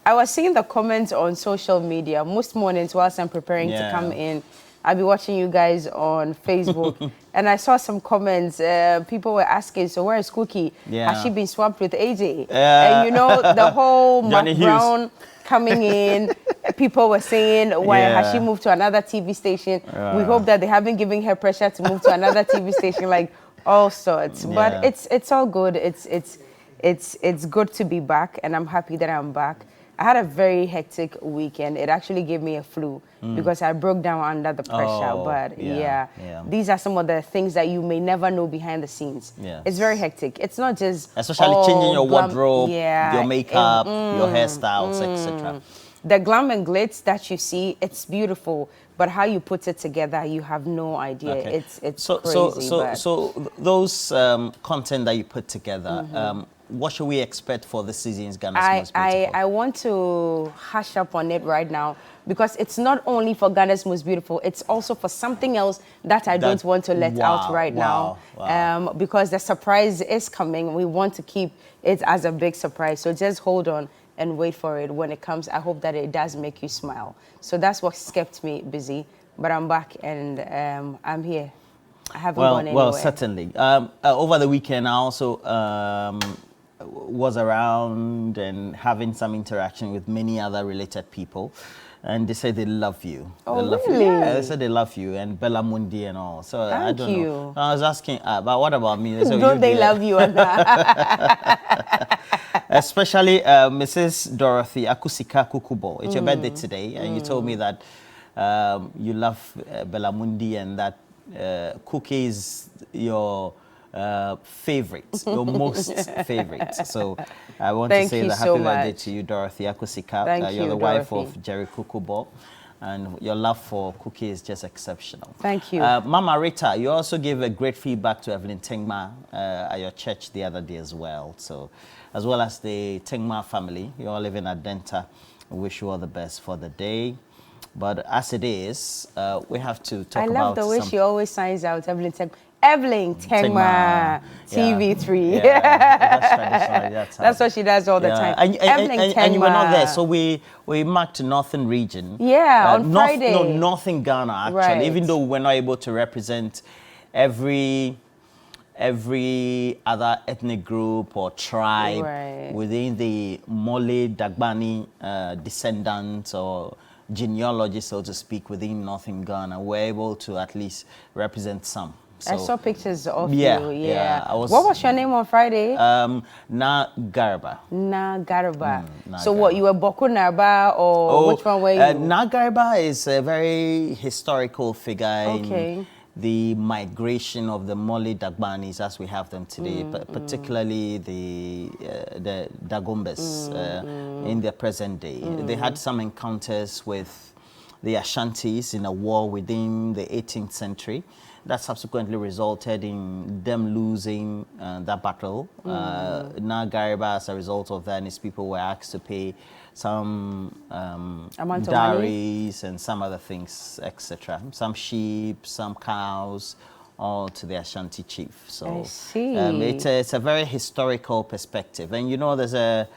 I was seeing the comments on social media most mornings whilst I'm preparing to come in. I'll be watching you guys on Facebook, and I saw some comments. People were asking, "So where is Cookie? Has she been swapped with AJ?" And you know the whole Mark Brown coming in. People were saying, "Why has she moved to another TV station?" We hope that they haven't given her pressure to move to another TV station, like all sorts. But it's all good. It's good to be back, and I'm happy that I'm back. I had a very hectic weekend. It actually gave me a flu because I broke down under the pressure. But these are some of the things that you may never know behind the scenes. It's very hectic. It's not just especially changing your wardrobe, your makeup, your hairstyles, etc. The glam and glitz that you see, it's beautiful. But how you put it together, you have no idea. It's crazy. So those content that you put together. What should we expect for the season's Ghana's Most Beautiful? I want to hush up on it right now because it's not only for Ghana's Most Beautiful, it's also for something else that I don't want to let out right now. Because the surprise is coming. We want to keep it as a big surprise. So just hold on and wait for it. When it comes, I hope that it does make you smile. So that's what's kept me busy. But I'm back and I'm here. I haven't gone anywhere. Well, certainly. Over the weekend, I also was around and having some interaction with many other related people, and they said they love you. Oh, they love really? You. Yeah, they said they love you and Bella Mundi and all. So I don't know. I was asking, but what about me? So don't they love you or not? Especially Mrs. Dorothy Akusika Kukubo. It's your birthday today, and you told me that you love Bella Mundi and that Cookie is your favorite, your most favorite. So I want to say the happy birthday to you, Dorothy Akusika. You're the wife of Jerry Kukubo, and your love for Cookie is just exceptional. Thank you. Mama Rita, you also gave a great feedback to Evelyn Tengma at your church the other day as well. So, as well as the Tengma family, you all live in Adenta. We wish you all the best for the day. But as it is, we have to talk about. I love the way she always signs out Evelyn Tengma. Evelyn Tengma, TV3. That's what she does all the time. Evelyn Tengma. And you were not there, so we marked Northern region. Yeah, on Friday. No, Northern Ghana, actually. Right. Even though we're not able to represent every other ethnic group or tribe within the Mole Dagbani descendants or genealogy, so to speak, within Northern Ghana, we're able to at least represent some. So, I saw pictures of you. What was your name on Friday? Na Garba. Na Garba. So what, you were Boku Narba or which one were you? Na Garba is a very historical figure in the migration of the Mole Dagbanis as we have them today, particularly the Dagombes in their present day. They had some encounters with the Ashantis in a war within the 18th century. That subsequently resulted in them losing that battle. Now Gariba, as a result of that, and his people were asked to pay some dowries and some other things, etc. Some sheep, some cows, all to the Ashanti chief. So I see. It's a very historical perspective. And you know, there's a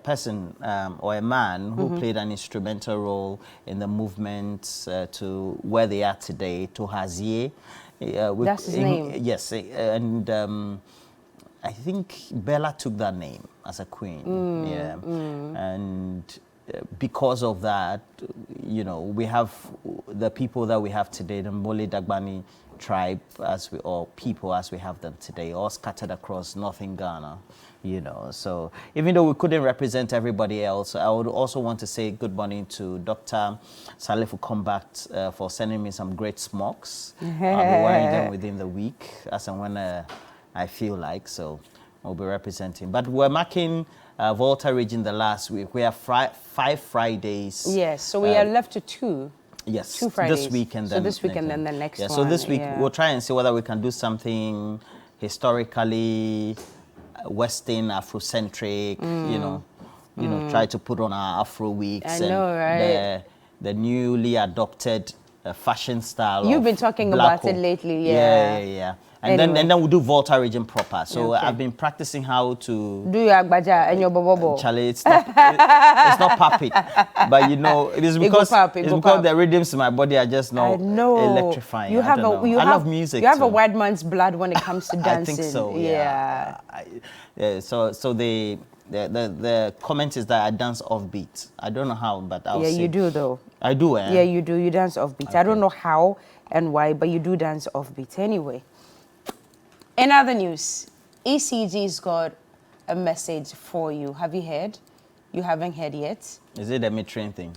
person or a man who played an instrumental role in the movement to where they are today, to Hazie. That's his name? Yes, and I think Bella took that name as a queen. And because of that, you know, we have the people that we have today, the Mole Dagbani tribe, or people as we have them today, all scattered across northern Ghana. You know, so even though we couldn't represent everybody else, I would also want to say good morning to Dr. Salifu Combat for sending me some great smokes. I'll be wearing them within the week as and when I feel like, so I'll be representing. But we're marking Volta region the last week. We have 5 Fridays. Yes, so we are left to 2. Yes, 2 Fridays. This week and then this week and then the next one. So this week we'll try and see whether we can do something historically Western, Afrocentric, you know, try to put on our Afro weeks. I know, right? The newly adopted fashion style. You've been talking about it lately, yeah. Yeah. And anyway. then we do Volta region proper. So Okay. I've been practicing how to do your agbaja and your bobo. Charlie, it's not puppet, but you know it is because the rhythms in my body are just not electrifying. You have I love music. You have a white man's blood when it comes to dancing. I think so. Yeah. So the comment is that I dance offbeat. I don't know how, but I'll see. You do though. I do, eh? Yeah, you do. You dance offbeat. Okay. I don't know how and why, but you do dance offbeat anyway. In other news, ECG's got a message for you. Have you heard? You haven't heard yet? Is it a mid-train thing?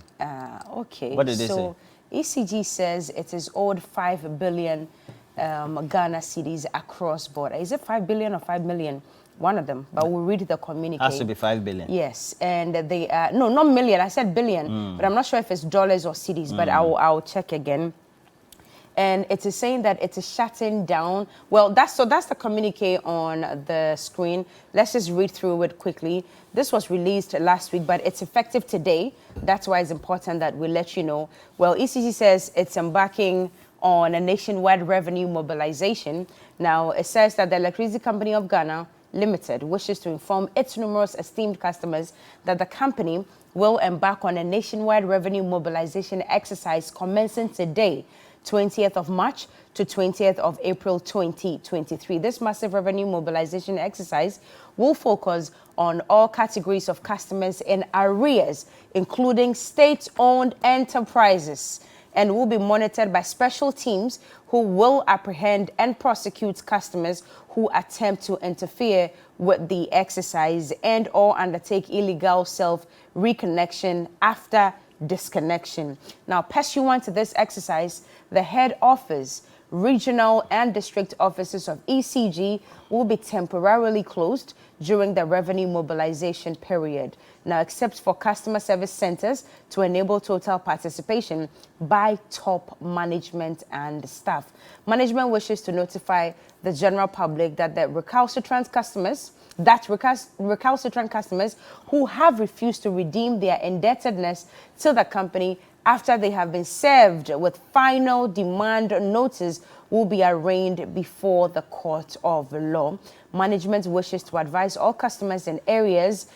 Okay. What did they say? ECG says it is owed 5 billion Ghana cedis across border. Is it 5 billion or 5 million? One of them, but we'll read the communique. Has to be 5 billion. Yes, and they no, not million. I said billion, but I'm not sure if it's dollars or cedis. But I'll check again. And it is saying that it is shutting down. Well, that's the communique on the screen. Let's just read through it quickly. This was released last week, but it's effective today. That's why it's important that we let you know. Well, ECG says it's embarking on a nationwide revenue mobilization. Now, it says that the Electricity Company of Ghana Limited wishes to inform its numerous esteemed customers that the company will embark on a nationwide revenue mobilization exercise commencing today, 20th of March to 20th of April 2023. This massive revenue mobilization exercise will focus on all categories of customers in arrears, including state-owned enterprises, and will be monitored by special teams who will apprehend and prosecute customers who attempt to interfere with the exercise and or undertake illegal self-reconnection after disconnection. Now, pursuant to this exercise, the head office, regional and district offices of ECG will be temporarily closed during the revenue mobilization period. Now, except for customer service centers to enable total participation by top management and staff. Management wishes to notify the general public that the recalcitrant customers who have refused to redeem their indebtedness to the company after they have been served with final demand notice will be arraigned before the court of law. Management wishes to advise all customers in arrears,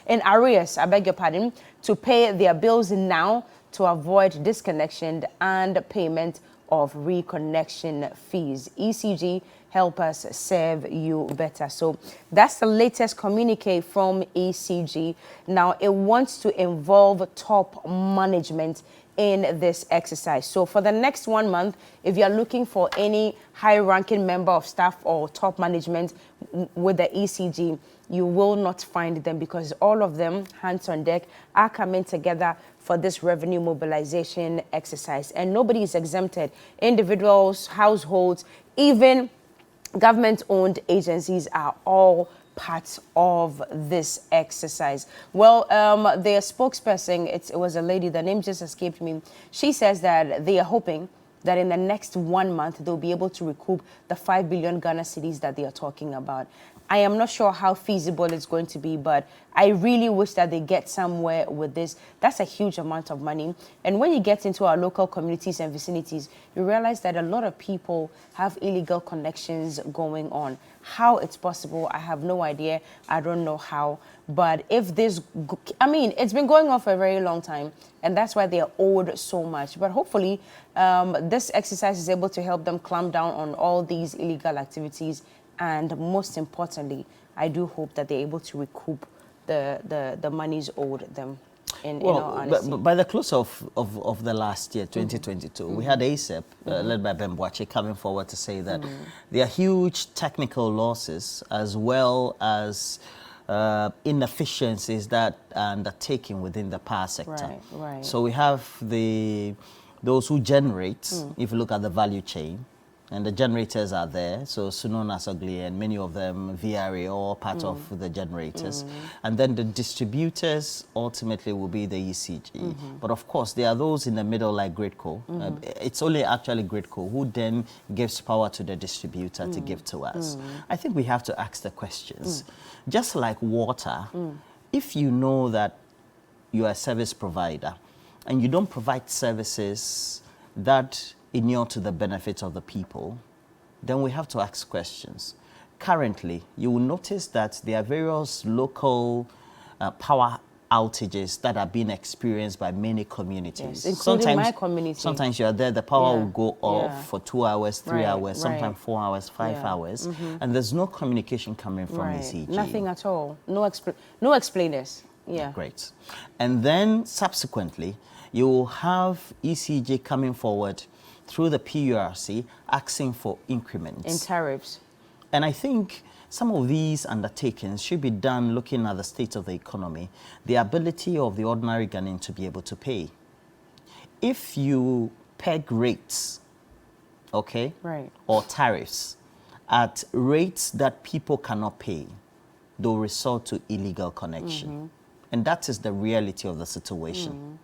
to pay their bills now to avoid disconnection and payment of reconnection fees. ECG, help us serve you better. So that's the latest communique from ECG. Now it wants to involve top management in this exercise. So for the next 1 month, if you're looking for any high-ranking member of staff or top management with the ECG, you will not find them because all of them, hands on deck, are coming together for this revenue mobilization exercise. And nobody is exempted. Individuals, households, even government-owned agencies are all parts of this exercise. Well, their spokesperson, it was a lady, the name just escaped me. She says that they are hoping that in the next 1 month, they'll be able to recoup the 5 billion Ghana cedis that they are talking about. I am not sure how feasible it's going to be, but I really wish that they get somewhere with this. That's a huge amount of money. And when you get into our local communities and vicinities, you realize that a lot of people have illegal connections going on. How it's possible, I have no idea. I don't know how. But if this, it's been going on for a very long time, and that's why they are owed so much. But hopefully, this exercise is able to help them clamp down on all these illegal activities. And most importantly, I do hope that they're able to recoup the monies owed them. In all honesty. By the close of the last year, 2022, we had ASEP, led by Ben Boache, coming forward to say that there are huge technical losses as well as inefficiencies that are undertaken within the power sector. Right. So we have those who generate, if you look at the value chain, and the generators are there, so Sunona, Sogli, and many of them, VRA, all part of the generators. And then the distributors ultimately will be the ECG. But of course, there are those in the middle like Gridco. It's only actually Gridco who then gives power to the distributor to give to us. I think we have to ask the questions. Just like water, if you know that you are a service provider and you don't provide services that inure to the benefit of the people, then we have to ask questions. Currently, you will notice that there are various local power outages that are being experienced by many communities. Yes, including my community. Sometimes you are there, the power will go off for 2 hours, 3 hours, sometimes 4 hours, 5 hours, and there's no communication coming from ECG. Nothing at all. No explainers. Yeah. Great. And then subsequently, you will have ECG coming forward through the PURC asking for increments. In tariffs. And I think some of these undertakings should be done looking at the state of the economy, the ability of the ordinary Ghanaian to be able to pay. If you peg rates, okay, or tariffs at rates that people cannot pay, they'll resort to illegal connection. And that is the reality of the situation.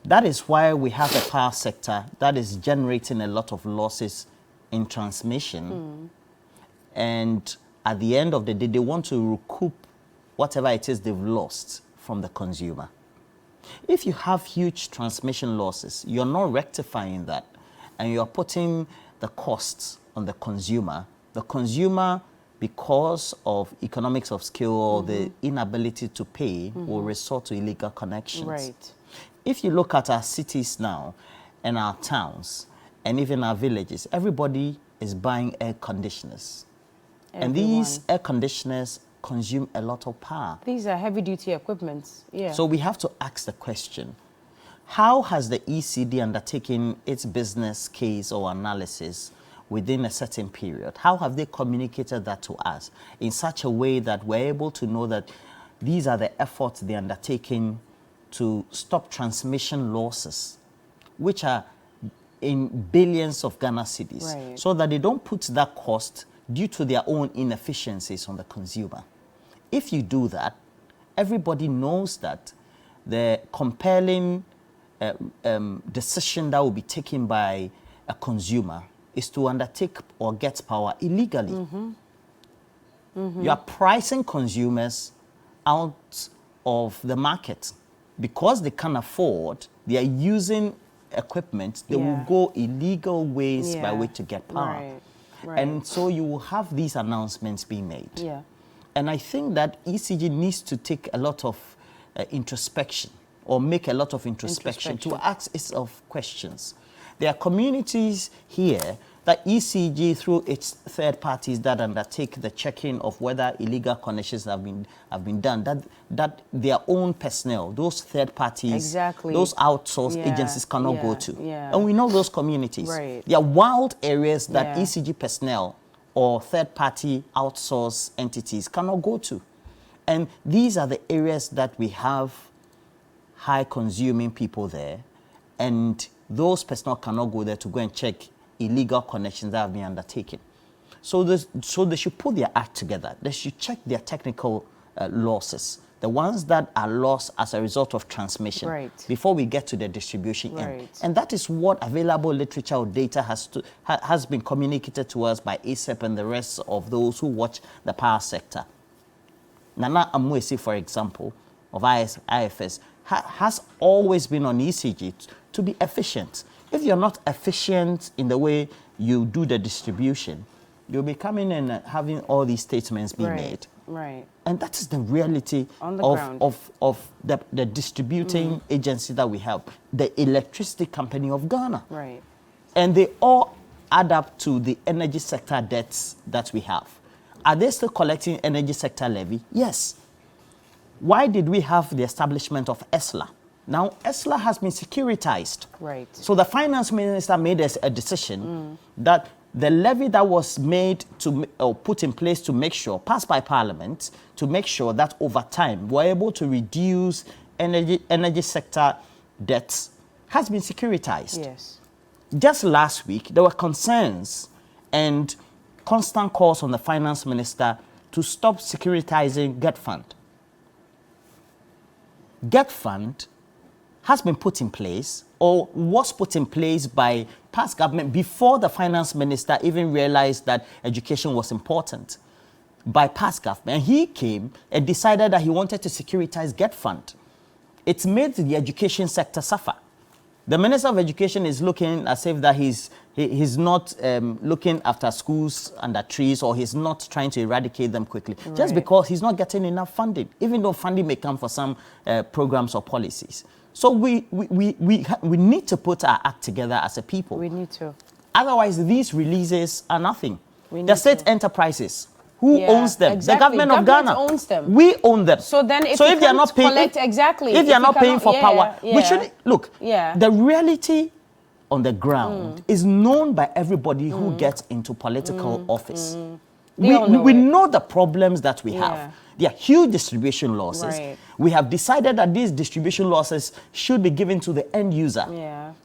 That is why we have a power sector that is generating a lot of losses in transmission. And at the end of the day, they want to recoup whatever it is they've lost from the consumer. If you have huge transmission losses, you're not rectifying that, and you're putting the costs on the consumer. The consumer, because of economics of scale or the inability to pay, will resort to illegal connections. Right. If you look at our cities now and our towns and even our villages, everybody is buying air conditioners. And these air conditioners consume a lot of power. These are heavy-duty equipments, So we have to ask the question, how has the ECD undertaken its business case or analysis within a certain period? How have they communicated that to us in such a way that we're able to know that these are the efforts they're undertaking to stop transmission losses, which are in billions of Ghana cedis, so that they don't put that cost due to their own inefficiencies on the consumer. If you do that, everybody knows that the compelling decision that will be taken by a consumer is to undertake or get power illegally. You are pricing consumers out of the market. Because they can't afford, they are using equipment, they will go illegal ways by which to get power. And so you will have these announcements being made. And I think that ECG needs to take a lot of introspection, or make a lot of introspection to ask itself questions. There are communities here that ECG, through its third parties that undertake the checking of whether illegal connections have been done, that their own personnel, those third parties, those outsourced agencies cannot go to. And we know those communities. There are wild areas that ECG personnel or third party outsourced entities cannot go to. And these are the areas that we have high consuming people there, and those personnel cannot go there to go and check illegal connections that have been undertaken. So they should put their act together. They should check their technical losses, the ones that are lost as a result of transmission, before we get to the distribution end. And that is what available literature or data has been communicated to us by ASEP and the rest of those who watch the power sector. Nana Amwesi, for example, of IFS, has always been on ECG to be efficient. If you're not efficient in the way you do the distribution, you'll be coming and having all these statements being made. And that is the reality of the distributing agency that we have, the Electricity Company of Ghana. And they all add up to the energy sector debts that we have. Are they still collecting energy sector levy? Yes. Why did we have the establishment of ESLA? Now, ESLA has been securitized. So the finance minister made a decision that the levy that was made or put in place to make sure, passed by Parliament, to make sure that over time we're able to reduce energy sector debts, has been securitized. Just last week, there were concerns and constant calls on the finance minister to stop securitizing GET Fund. GET Fund has been put in place, or was put in place by past government before the finance minister even realized that education was important, by past government. And he came and decided that he wanted to securitize GET Fund. It's made the education sector suffer, The Minister of Education is looking as if that he's not looking after schools under trees, or he's not trying to eradicate them quickly, just because he's not getting enough funding, even though funding may come for some programs or policies. So we need to put our act together as a people. We need to. Otherwise, these releases are nothing. The state enterprises, who owns them? Exactly. The government of Ghana owns them. We own them. So then, if they are not paying, if they are not paying for power, we should look. The reality on the ground is known by everybody who gets into political office. We know the problems that we have. There are huge distribution losses. We have decided that these distribution losses should be given to the end user.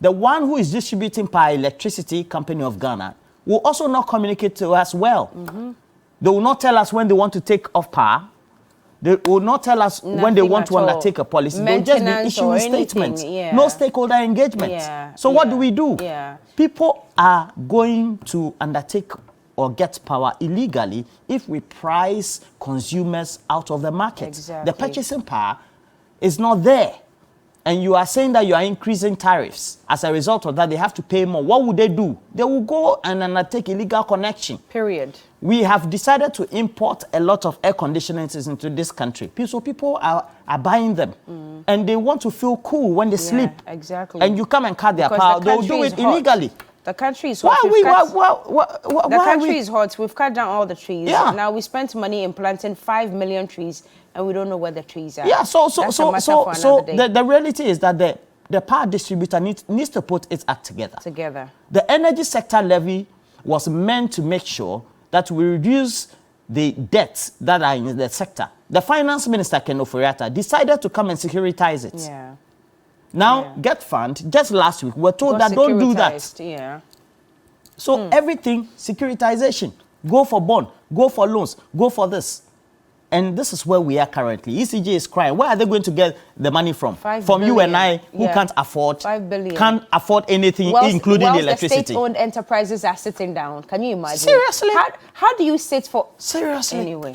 The one who is distributing power, Electricity Company of Ghana, will also not communicate to us well. They will not tell us when they want to take off power. They will not tell us when they want to undertake a policy. They'll just be issuing statements. No stakeholder engagement. So what do? People are going to undertake or get power illegally if we price consumers out of the market. The purchasing power is not there. And you are saying that you are increasing tariffs. As a result of that, they have to pay more. What would they do? They will go and undertake illegal connection. Period. We have decided to import a lot of air conditioners into this country. So people are buying them. And they want to feel cool when they sleep. Exactly. And you come and cut their power. They'll do it illegally. The country is hot. The country is hot. We've cut down all the trees. Now we spent money in planting 5 million trees, and we don't know where the trees are. The reality is that the power distributor needs to put its act together. The energy sector levy was meant to make sure that we reduce the debts that are in the sector. The finance minister, Ken Oforiatta, decided to come and securitize it. Now, get fund. Just last week, we were told that don't do that. So everything, securitization. Go for bond, go for loans, go for this. And this is where we are currently. ECG is crying. Where are they going to get the money from? From you and I, who can't afford 5 billion. Can't afford anything, including the electricity. The state-owned enterprises are sitting down. Can you imagine? Seriously? How do you sit for... Seriously? Anyway.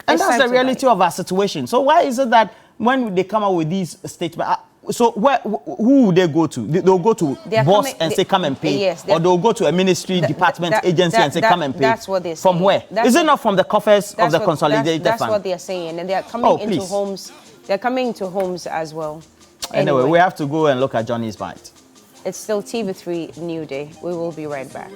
And that's the reality of our situation. So why is it that when they come out with these statements... So who would they go to? They'll go to boss and say, come and pay. Or they'll go to a ministry, department, agency and say, come and pay. That's what they're saying. From where? Is it not from the coffers of the consolidated fund? That's what they're saying. And they're coming into homes. They're coming into homes as well. Anyway, we have to go and look at Johnny's Bite. It's still TV3 New Day. We will be right back.